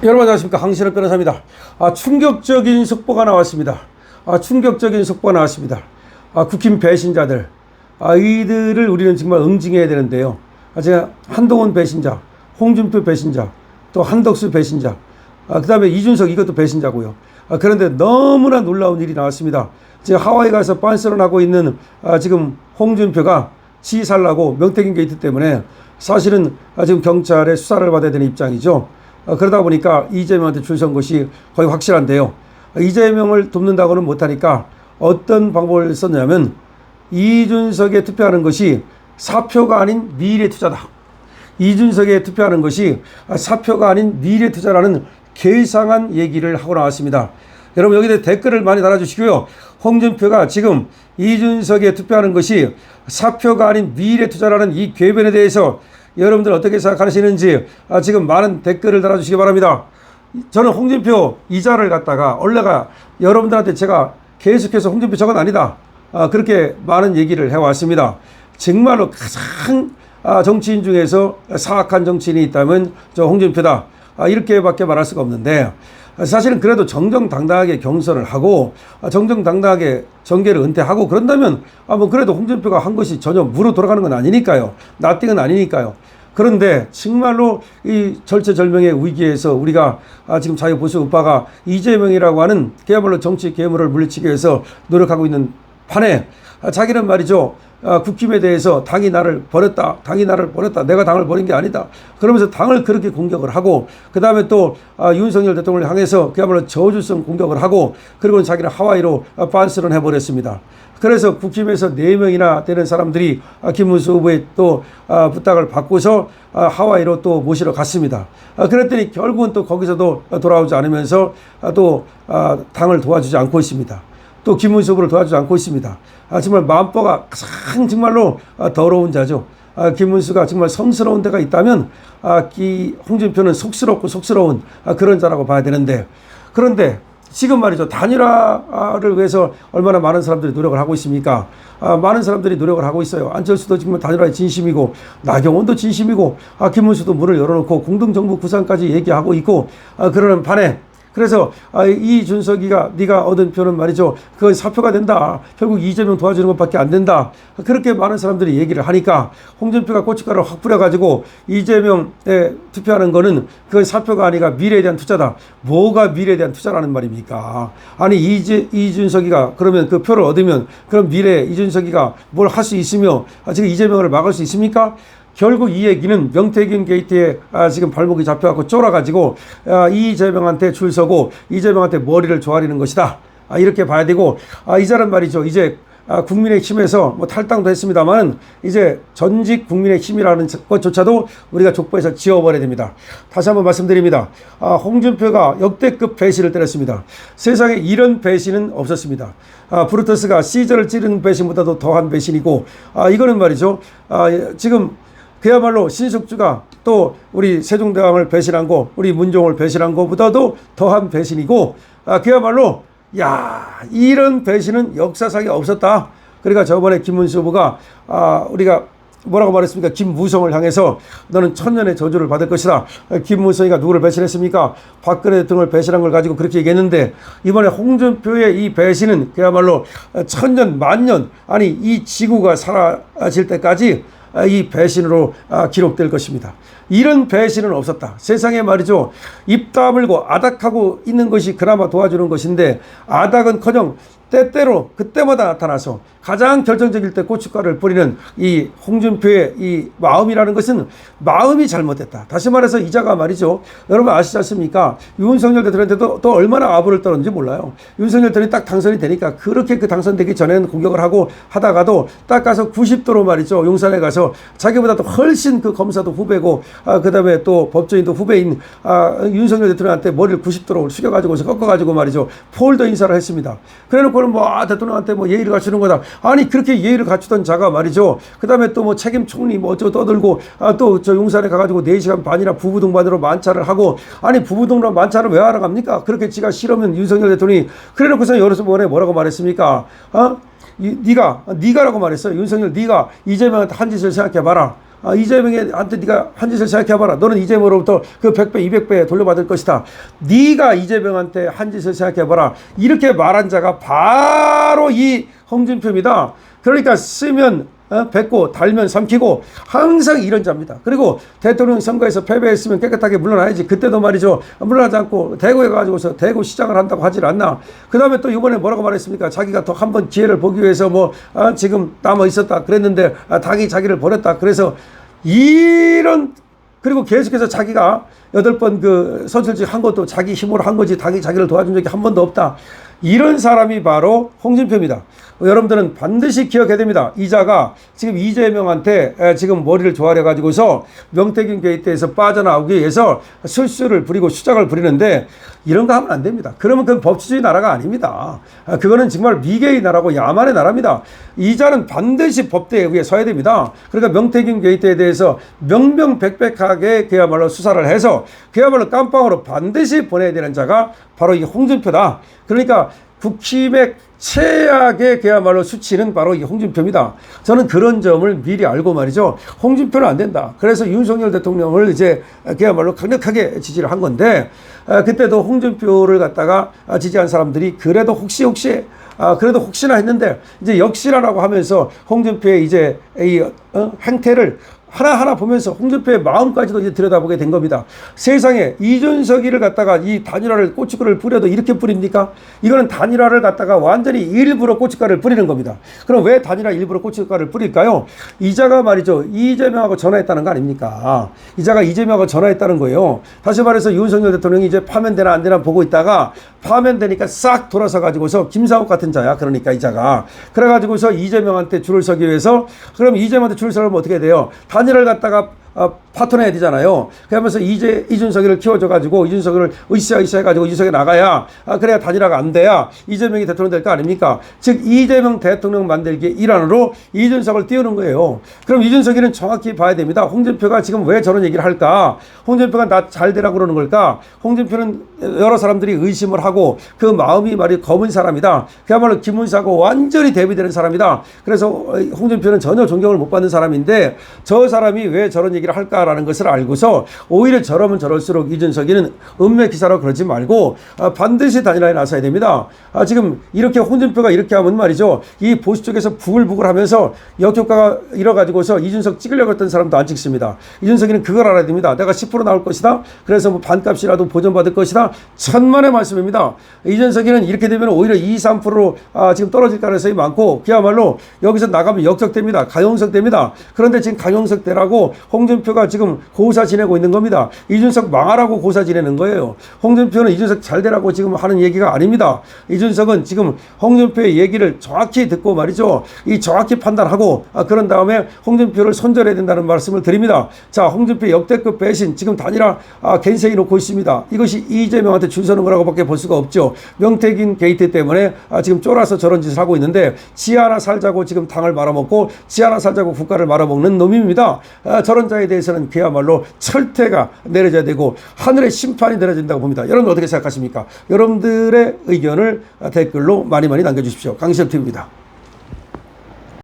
여러분 안녕하십니까. 황신업 변호사입니다. 충격적인 속보가 나왔습니다. 충격적인 속보가 나왔습니다. 국힘 배신자들, 이들을 우리는 정말 응징해야 되는데요. 제가 한동훈 배신자, 홍준표 배신자, 또 한덕수 배신자, 그 다음에 이준석 이것도 배신자고요. 그런데 너무나 놀라운 일이 나왔습니다. 지금 하와이 가서 빤스런 하고 있는 지금 홍준표가 시살라고 명태균 게이트 때문에 사실은 지금 경찰의 수사를 받아야 되는 입장이죠. 그러다 보니까 이재명한테 줄 선 것이 거의 확실한데요. 이재명을 돕는다고는 못하니까 어떤 방법을 썼냐면 이준석에 투표하는 것이 사표가 아닌 미래 투자다. 이준석에 투표하는 것이 사표가 아닌 미래 투자라는 괴상한 얘기를 하고 나왔습니다. 여러분 여기에 댓글을 많이 달아주시고요. 홍준표가 지금 이준석에 투표하는 것이 사표가 아닌 미래 투자라는 이 궤변에 대해서 여러분들 어떻게 생각하시는지 지금 많은 댓글을 달아주시기 바랍니다. 저는 홍준표 이자를 갖다가 원래가 여러분들한테 제가 계속해서 홍준표 저건 아니다. 그렇게 많은 얘기를 해왔습니다. 정말로 가장 정치인 중에서 사악한 정치인이 있다면 저 홍준표다. 이렇게밖에 말할 수가 없는데 사실은 그래도 정정당당하게 경선을 하고 정정당당하게 정계를 은퇴하고 그런다면 뭐 그래도 홍준표가 한 것이 전혀 무로 돌아가는 건 아니니까요. 나띵은 아니니까요. 그런데 정말로 이 절체절명의 위기에서 우리가 지금 자유보수우파가 이재명이라고 하는 그야말로 정치 괴물을 물리치기 위해서 노력하고 있는 판에 자기는 말이죠. 국힘에 대해서 당이 나를 버렸다. 당이 나를 버렸다. 내가 당을 버린 게 아니다. 그러면서 당을 그렇게 공격을 하고 그 다음에 또 윤석열 대통령을 향해서 그야말로 저주성 공격을 하고 그리고 자기는 하와이로 빤스런 해버렸습니다. 그래서 국힘에서 4명이나 되는 사람들이 김문수 후보의 또 부탁을 받고서 하와이로 또 모시러 갔습니다. 그랬더니 결국은 또 거기서도 돌아오지 않으면서 또 당을 도와주지 않고 있습니다. 또 김문수 후보를 도와주지 않고 있습니다. 정말 마음보가 가장 정말로 더러운 자죠. 김문수가 정말 성스러운 데가 있다면 이 홍준표는 속스럽고 속스러운 그런 자라고 봐야 되는데 그런데 지금 말이죠. 단일화를 위해서 얼마나 많은 사람들이 노력을 하고 있습니까? 많은 사람들이 노력을 하고 있어요. 안철수도 지금 단일화에 진심이고 나경원도 진심이고 김문수도 문을 열어놓고 공동정부 구상까지 얘기하고 있고 그러는 반에 그래서 이준석이가 네가 얻은 표는 말이죠. 그건 사표가 된다. 결국 이재명 도와주는 것밖에 안 된다. 그렇게 많은 사람들이 얘기를 하니까 홍준표가 고춧가루를 확 뿌려가지고 이재명에 투표하는 거는 그건 사표가 아니라 미래에 대한 투자다. 뭐가 미래에 대한 투자라는 말입니까? 아니 이준석이가 그러면 그 표를 얻으면 그럼 미래에 이준석이가 뭘 할 수 있으며 지금 이재명을 막을 수 있습니까? 결국 이 얘기는 명태균 게이트에 지금 발목이 잡혀갖고 쫄아가지고 이재명한테 줄 서고 이재명한테 머리를 조아리는 것이다. 이렇게 봐야 되고 이자는 말이죠. 이제 국민의힘에서 뭐 탈당도 했습니다만 이제 전직 국민의힘이라는 것조차도 우리가 족보에서 지워버려야 됩니다. 다시 한번 말씀드립니다. 홍준표가 역대급 배신을 때렸습니다. 세상에 이런 배신은 없었습니다. 브루터스가 시저를 찌르는 배신보다도 더한 배신이고 이거는 말이죠. 지금 그야말로 신숙주가 또 우리 세종대왕을 배신한 거, 우리 문종을 배신한 것보다도 더한 배신이고, 그야말로, 이런 배신은 역사상에 없었다. 그러니까 저번에 김문수 후보가, 우리가 뭐라고 말했습니까? 김무성을 향해서 너는 천년의 저주를 받을 것이다. 김무성이가 누구를 배신했습니까? 박근혜 대통령을 배신한 걸 가지고 그렇게 얘기했는데 이번에 홍준표의 이 배신은 그야말로 천년, 만년, 아니 이 지구가 사라질 때까지 이 배신으로 기록될 것입니다. 이런 배신은 없었다. 세상에 말이죠. 입 다물고 아닥하고 있는 것이 그나마 도와주는 것인데 아닥은커녕 때때로 그때마다 나타나서 가장 결정적일 때 고춧가루를 뿌리는 이 홍준표의 이 마음이라는 것은 마음이 잘못됐다. 다시 말해서 이자가 말이죠. 여러분 아시지 않습니까? 윤석열 대통령한테도 또 얼마나 아부를 떨었는지 몰라요. 윤석열 대통령이 딱 당선이 되니까 그렇게 그 당선되기 전에는 공격을 하고 하다가도 딱 가서 90도로 말이죠. 용산에 가서 자기보다 도 훨씬 그 검사도 후배고 그 다음에 또 법조인도 후배인 윤석열 대통령한테 머리를 90도로 숙여가지고서 꺾어가지고 말이죠. 폴더 인사를 했습니다. 그래놓고 대통령한테 뭐 예의를 갖추는 거다. 아니 그렇게 예의를 갖추던 자가 말이죠. 그 다음에 또 뭐 책임 총리 뭐 어쩌고 떠들고 또 저 용산에 가가지고 4시간 반이나 부부동반으로 만찬을 하고 아니 부부동반 만찬을 왜 하러 갑니까? 그렇게 지가 싫으면 윤석열 대통령이 그래놓고서 여러 번에 뭐라고 말했습니까? 네가라고 말했어요. 윤석열 네가 이재명한테 한 짓을 생각해봐라. 이재명한테 네가 한 짓을 생각해봐라. 너는 이재명으로부터 그 100배, 200배 돌려받을 것이다. 네가 이재명한테 한 짓을 생각해봐라. 이렇게 말한 자가 바로 이 홍준표입니다. 그러니까 쓰면 뱉고 달면 삼키고 항상 이런 자입니다. 그리고 대통령 선거에서 패배했으면 깨끗하게 물러나야지. 그때도 말이죠. 물러나지 않고 대구에 가지고서 대구 시장을 한다고 하질 않나. 그 다음에 또 이번에 뭐라고 말했습니까? 자기가 더 한 번 기회를 보기 위해서 지금 남아 있었다 그랬는데 당이 자기를 버렸다. 그래서 이런 그리고 계속해서 자기가 8번 그 선출직 한 것도 자기 힘으로 한 거지 당이 자기를 도와준 적이 한 번도 없다. 이런 사람이 바로 홍준표입니다. 여러분들은 반드시 기억해야 됩니다. 이자가 지금 이재명한테 지금 머리를 조아려 가지고서 명태균 게이트에서 빠져나오기 위해서 실수를 부리고 수작을 부리는데 이런 거 하면 안 됩니다. 그러면 그건 법치주의 나라가 아닙니다. 그거는 정말 미개의 나라고 야만의 나라입니다. 이자는 반드시 법대에 의해 서야 됩니다. 그러니까 명태균 게이트에 대해서 명명백백하게 그야말로 수사를 해서 그야말로 깜빵으로 반드시 보내야 되는 자가 바로 이 홍준표다. 그러니까 국힘의 최악의 그야말로 수치는 바로 이 홍준표입니다. 저는 그런 점을 미리 알고 말이죠. 홍준표는 안 된다. 그래서 윤석열 대통령을 이제 그야말로 강력하게 지지를 한 건데 그때도 홍준표를 갖다가 지지한 사람들이 그래도 그래도 혹시나 했는데 이제 역시나라고 하면서 홍준표의 이제 이 행태를 하나하나 보면서 홍준표의 마음까지도 이제 들여다보게 된 겁니다. 세상에 이준석이를 갖다가 이 단일화를 고춧가루를 뿌려도 이렇게 뿌립니까? 이거는 단일화를 갖다가 완전히 일부러 고춧가루를 뿌리는 겁니다. 그럼 왜 단일화 일부러 고춧가루를 뿌릴까요? 이자가 말이죠. 이재명하고 전화했다는 거 아닙니까? 이자가 이재명하고 전화했다는 거예요. 다시 말해서 윤석열 대통령이 이제 파면되나 안 되나 보고 있다가 파면되니까 싹 돌아서 가지고서 김상욱 같은 자야. 그러니까 이자가. 그래가지고서 이재명한테 줄을 서기 위해서 그럼 이재명한테 줄을 서면 어떻게 돼요? 단일화를 갖다가 파토내야 되잖아요. 그러면서 이준석이를 키워줘가지고 이준석을 으쌰 해가지고 이준석이 나가야 그래야 단일화가 안 돼야 이재명이 대통령 될 거 아닙니까? 즉 이재명 대통령 만들기의 일환으로 이준석을 띄우는 거예요. 그럼 이준석이는 정확히 봐야 됩니다. 홍준표가 지금 왜 저런 얘기를 할까? 홍준표가 나 잘 되라고 그러는 걸까? 홍준표는 여러 사람들이 의심을 하고 그 마음이 말이 검은 사람이다. 그야말로 기문사고 완전히 대비되는 사람이다. 그래서 홍준표는 전혀 존경을 못 받는 사람인데 저 사람이 왜 저런 얘기를 할까라는 것을 알고서 오히려 저러면 저럴수록 이준석이는 음매 기사라고 그러지 말고 반드시 단일화에 나서야 됩니다. 지금 이렇게 홍준표가 이렇게 하면 말이죠. 이 보수 쪽에서 부글부글 하면서 역효과가 일어가지고서 이준석 찍으려고 했던 사람도 안 찍습니다. 이준석이는 그걸 알아야 됩니다. 내가 10% 나올 것이다. 그래서 뭐 반값이라도 보전받을 것이다. 천만의 말씀입니다. 이준석이는 이렇게 되면 오히려 2, 3%로 지금 떨어질 가능성이 많고 그야말로 여기서 나가면 역적됩니다. 강용석됩니다. 그런데 지금 강용석대라고 홍준표가 지금 고사 지내고 있는 겁니다. 이준석 망하라고 고사 지내는 거예요. 홍준표는 이준석 잘 되라고 지금 하는 얘기가 아닙니다. 이준석은 지금 홍준표의 얘기를 정확히 듣고 말이죠. 이 정확히 판단하고 그런 다음에 홍준표를 손절해야 된다는 말씀을 드립니다. 자, 홍준표 역대급 배신 지금 단일화 겐세이 놓고 있습니다. 이것이 이재명한테 줄 서는 거라고 밖에 볼 수가 없죠. 명태균 게이트 때문에 지금 쫄아서 저런 짓을 하고 있는데 지 하나 살자고 지금 당을 말아먹고 지 하나 살자고 국가를 말아먹는 놈입니다. 저런 자에 대해서는 그야말로 철퇴가 내려져야 되고 하늘의 심판이 내려진다고 봅니다. 여러분 어떻게 생각하십니까? 여러분들의 의견을 댓글로 많이 남겨주십시오. 강시엽TV입니다.